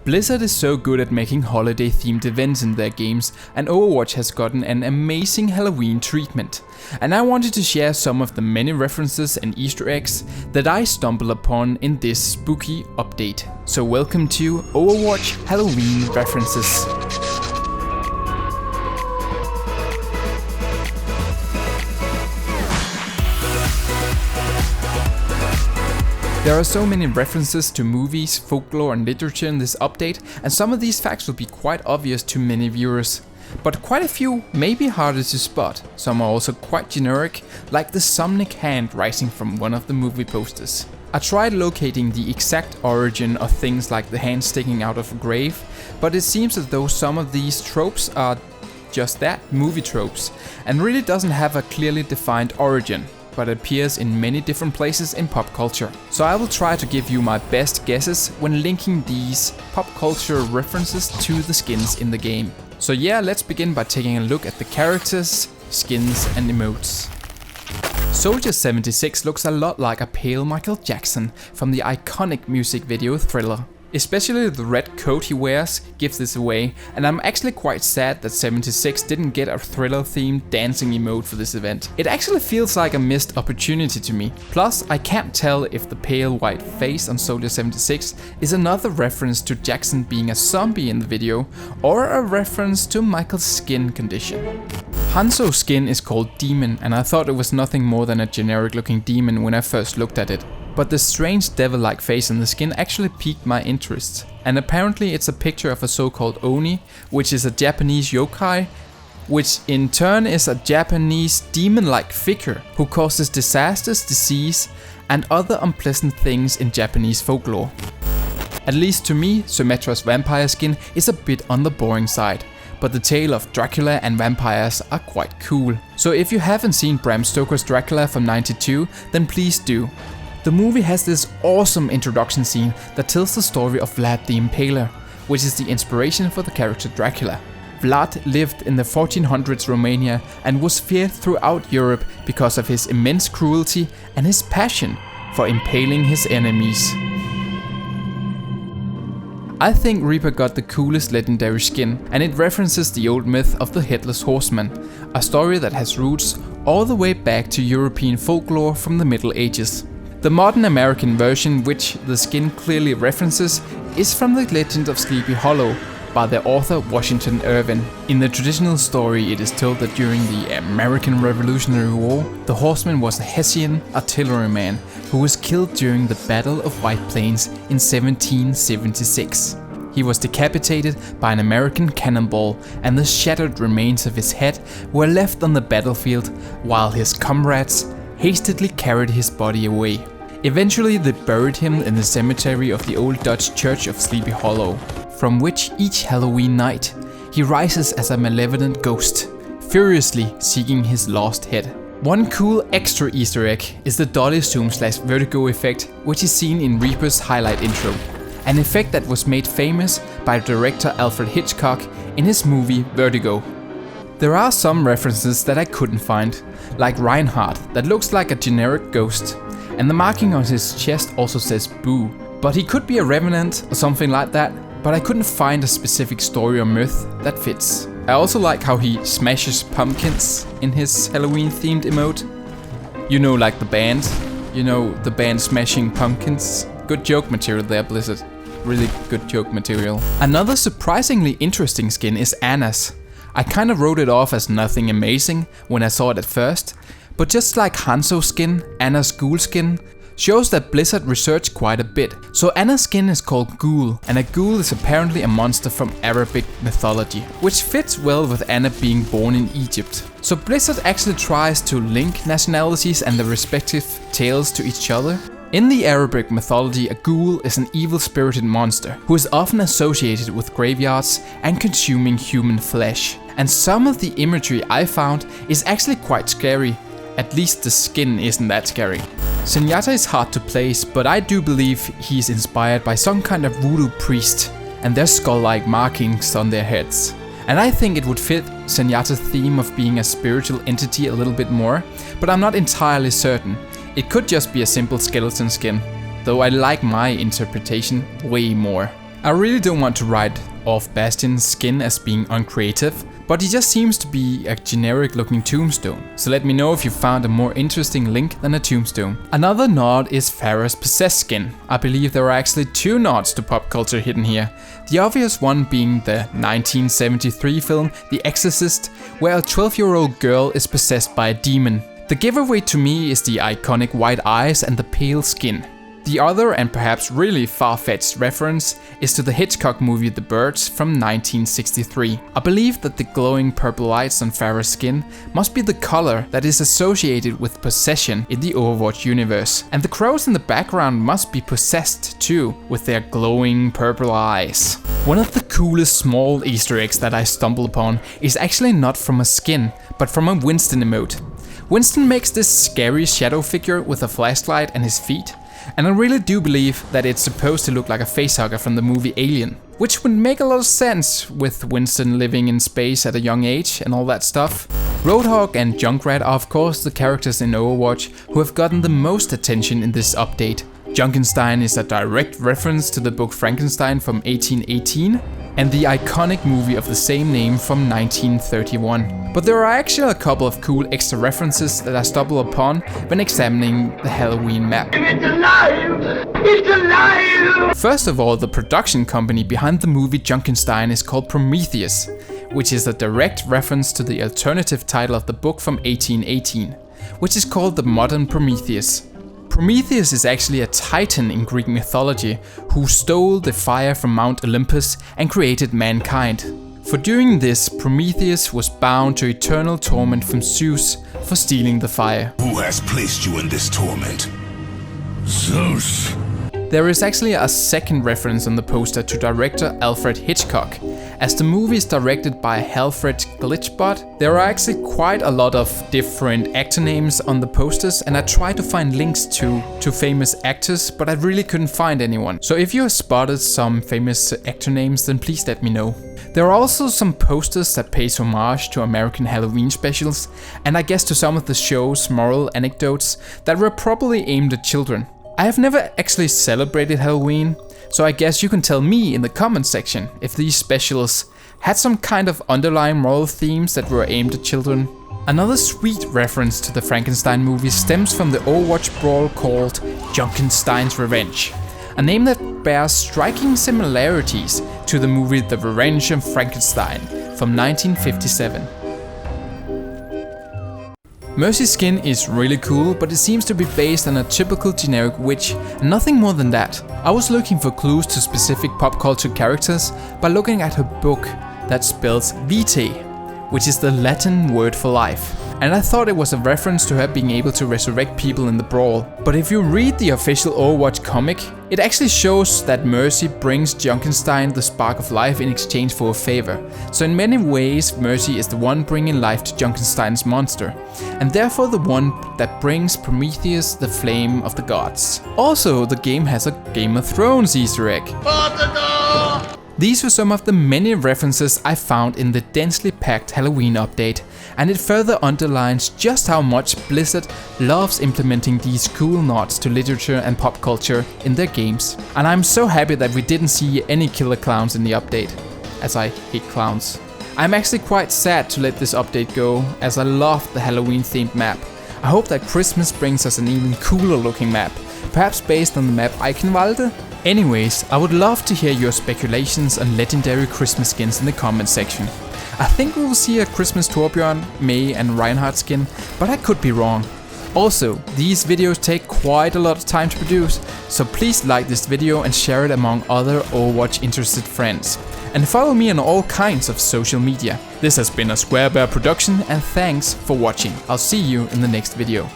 Blizzard is so good at making holiday themed events in their games, and Overwatch has gotten an amazing Halloween treatment. And I wanted to share some of the many references and Easter eggs that I stumbled upon in this spooky update. So welcome to Overwatch Halloween references. There are so many references to movies, folklore and literature in this update, and some of these facts will be quite obvious to many viewers. But quite a few may be harder to spot. Some are also quite generic, like the Somnic hand rising from one of the movie posters. I tried locating the exact origin of things like the hand sticking out of a grave, but it seems as though some of these tropes are just that, movie tropes, and really doesn't have a clearly defined origin, but appears in many different places in pop culture. So I will try to give you my best guesses when linking these pop culture references to the skins in the game. So yeah, let's begin by taking a look at the characters, skins and emotes. Soldier 76 looks a lot like a pale Michael Jackson from the iconic music video Thriller. Especially the red coat he wears gives this away, and I'm actually quite sad that 76 didn't get a Thriller themed dancing emote for this event. It actually feels like a missed opportunity to me. Plus, I can't tell if the pale white face on Soldier 76 is another reference to Jackson being a zombie in the video, or a reference to Michael's skin condition. Hanzo's skin is called Demon, and I thought it was nothing more than a generic looking demon when I first looked at it. But the strange devil-like face in the skin actually piqued my interest. And apparently it's a picture of a so-called Oni, which is a Japanese yokai, which in turn is a Japanese demon-like figure who causes disasters, disease, and other unpleasant things in Japanese folklore. At least to me, Symmetra's vampire skin is a bit on the boring side, but the tale of Dracula and vampires are quite cool. So if you haven't seen Bram Stoker's Dracula from '92, then please do. The movie has this awesome introduction scene that tells the story of Vlad the Impaler, which is the inspiration for the character Dracula. Vlad lived in the 1400s Romania and was feared throughout Europe because of his immense cruelty and his passion for impaling his enemies. I think Reaper got the coolest legendary skin, and it references the old myth of the Headless Horseman, a story that has roots all the way back to European folklore from the Middle Ages. The modern American version, which the skin clearly references, is from the Legend of Sleepy Hollow by the author Washington Irving. In the traditional story, it is told that during the American Revolutionary War, the horseman was a Hessian artilleryman who was killed during the Battle of White Plains in 1776. He was decapitated by an American cannonball, and the shattered remains of his head were left on the battlefield while his comrades hastily carried his body away. Eventually they buried him in the cemetery of the old Dutch church of Sleepy Hollow, from which each Halloween night he rises as a malevolent ghost, furiously seeking his lost head. One cool extra Easter egg is the dolly zoom/vertigo effect, which is seen in Reaper's highlight intro, an effect that was made famous by director Alfred Hitchcock in his movie Vertigo. There are some references that I couldn't find, like Reinhardt that looks like a generic ghost, and the marking on his chest also says boo, but he could be a revenant or something like that, but I couldn't find a specific story or myth that fits. I also like how he smashes pumpkins in his Halloween themed emote. You know, like the band, the band Smashing Pumpkins. Good joke material there, Blizzard. Really good joke material. Another surprisingly interesting skin is Anna's. I kinda wrote it off as nothing amazing when I saw it at first, but just like Hanzo's skin, Anna's ghoul skin shows that Blizzard researched quite a bit. So Anna's skin is called Ghoul, and a ghoul is apparently a monster from Arabic mythology, which fits well with Anna being born in Egypt. So Blizzard actually tries to link nationalities and their respective tales to each other. In the Arabic mythology, a ghoul is an evil-spirited monster who is often associated with graveyards and consuming human flesh. And some of the imagery I found is actually quite scary. At least the skin isn't that scary. Zenyatta is hard to place, but I do believe he's inspired by some kind of voodoo priest and their skull-like markings on their heads. And I think it would fit Zenyatta's theme of being a spiritual entity a little bit more, but I'm not entirely certain. It could just be a simple skeleton skin, though I like my interpretation way more. I really don't want to write off Bastion's skin as being uncreative, but he just seems to be a generic looking tombstone. So let me know if you found a more interesting link than a tombstone. Another nod is Farah's possessed skin. I believe there are actually two nods to pop culture hidden here. The obvious one being the 1973 film The Exorcist, where a 12-year-old girl is possessed by a demon. The giveaway to me is the iconic white eyes and the pale skin. The other, and perhaps really far-fetched reference, is to the Hitchcock movie The Birds from 1963. I believe that the glowing purple lights on Farah's skin must be the color that is associated with possession in the Overwatch universe. And the crows in the background must be possessed too, with their glowing purple eyes. One of the coolest small Easter eggs that I stumbled upon is actually not from a skin, but from a Winston emote. Winston makes this scary shadow figure with a flashlight and his feet. And I really do believe that it's supposed to look like a facehugger from the movie Alien, which would make a lot of sense with Winston living in space at a young age and all that stuff. Roadhog and Junkrat are of course the characters in Overwatch who have gotten the most attention in this update. Junkenstein is a direct reference to the book Frankenstein from 1818 and the iconic movie of the same name from 1931. But there are actually a couple of cool extra references that I stumbled upon when examining the Halloween map. It's alive! It's alive! First of all, the production company behind the movie Junkenstein is called Prometheus, which is a direct reference to the alternative title of the book from 1818, which is called the Modern Prometheus. Prometheus is actually a titan in Greek mythology who stole the fire from Mount Olympus and created mankind. For doing this, Prometheus was bound to eternal torment from Zeus for stealing the fire. Who has placed you in this torment? Zeus. There is actually a second reference on the poster to director Alfred Hitchcock. As the movie is directed by Alfred Glitchbot, there are actually quite a lot of different actor names on the posters, and I tried to find links to famous actors, but I really couldn't find anyone. So if you have spotted some famous actor names, then please let me know. There are also some posters that pays homage to American Halloween specials, and I guess to some of the show's moral anecdotes that were probably aimed at children. I have never actually celebrated Halloween, so I guess you can tell me in the comment section if these specials had some kind of underlying moral themes that were aimed at children. Another sweet reference to the Frankenstein movie stems from the Overwatch brawl called Junkenstein's Revenge, a name that bears striking similarities to the movie The Revenge of Frankenstein from 1957. Mercy's skin is really cool, but it seems to be based on a typical generic witch, and nothing more than that. I was looking for clues to specific pop culture characters by looking at her book that spells vitae, which is the Latin word for life. And I thought it was a reference to her being able to resurrect people in the brawl. But if you read the official Overwatch comic, it actually shows that Mercy brings Junkenstein the spark of life in exchange for a favor. So in many ways, Mercy is the one bringing life to Junkenstein's monster, and therefore the one that brings Prometheus the flame of the gods. Also, the game has a Game of Thrones Easter egg. These were some of the many references I found in the densely packed Halloween update, and it further underlines just how much Blizzard loves implementing these cool nods to literature and pop culture in their games. And I'm so happy that we didn't see any killer clowns in the update, as I hate clowns. I'm actually quite sad to let this update go, as I love the Halloween themed map. I hope that Christmas brings us an even cooler looking map, perhaps based on the map Eichenwalde. Anyways, I would love to hear your speculations on legendary Christmas skins in the comment section. I think we will see a Christmas Torbjorn, May and Reinhardt skin, but I could be wrong. Also, these videos take quite a lot of time to produce, so please like this video and share it among other Overwatch interested friends. And follow me on all kinds of social media. This has been a Square Bear production, and thanks for watching. I'll see you in the next video.